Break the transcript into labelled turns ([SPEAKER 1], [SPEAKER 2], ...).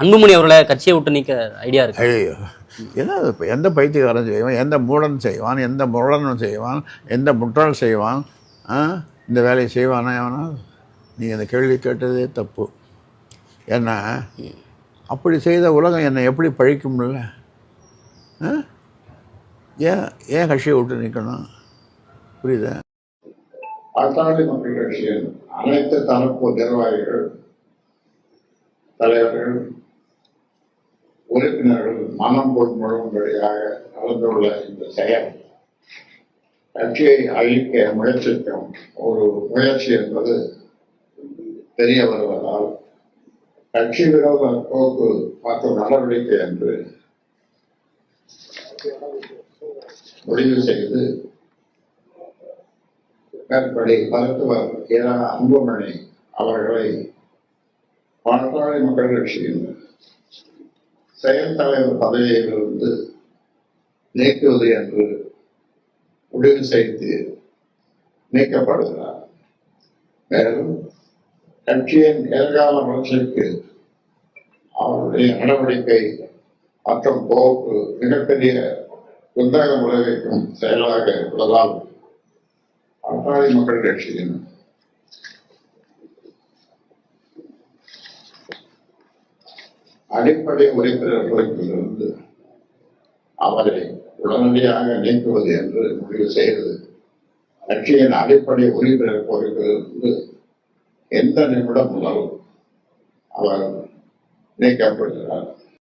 [SPEAKER 1] அன்புமணி அவர்களை கட்சியை விட்டு நீக்க ஐடியா இருக்கு.
[SPEAKER 2] ஐயோ, ஏன்னா இப்போ எந்த பைத்தியக்காரன் செய்வான், எந்த மூடன் செய்வான், எந்த முரடன் செய்வான், எந்த முட்டாள் செய்வான், இந்த வேலையை செய்வானா எவனா? நீங்கள் இந்த கேள்வி கேட்டதே தப்பு. ஏன்னா அப்படி செய்த உலகம் என்னை எப்படி பழிக்கும்ல? ஏன் கட்சியை விட்டு நிற்கணும்? புரியுதா?
[SPEAKER 3] பாட்டாளி மக்கள் கட்சியின் அனைத்து தரப்பு நிர்வாகிகள், தலைவர்கள், உறுப்பினர்கள் மனம் போல் முழும்படியாக நடந்துள்ள இந்த செயல் கட்சியை அழிக்க முயற்சிக்கும் ஒரு முயற்சி என்பது தெரிய வருவதால் கட்சி விரோத போக்கு மற்றும் நடவடிக்கை என்று முடிவு செய்து மேற்படி மருத்துவர் இரா அன்புமணி அவர்களை பாட்டாளி மக்கள் கட்சியின் செயல் தலைவர் பதவியிலிருந்து நீக்குவது என்று முடிவு செய்து நீக்கப்படுகிறார். மேலும் கட்சியின் எதிர்கால வளர்ச்சிக்கு அவருடைய நடவடிக்கை மற்றும் போக்கு மிகப்பெரிய உத்வேகம் விளைவிக்கும் செயலாக உள்ளதால் பாட்டாளி மக்கள் கட்சியின் அடிப்படை உறுப்பினர்களிலிருந்து அவரை உடனடியாக நீக்குவது என்று முடிவு செய்து கட்சியின் அடிப்படை உறுப்பினர் பொறுப்பிலிருந்து எந்த நிமிடம் முதல் அவர் நீக்கப்படுகிறார்.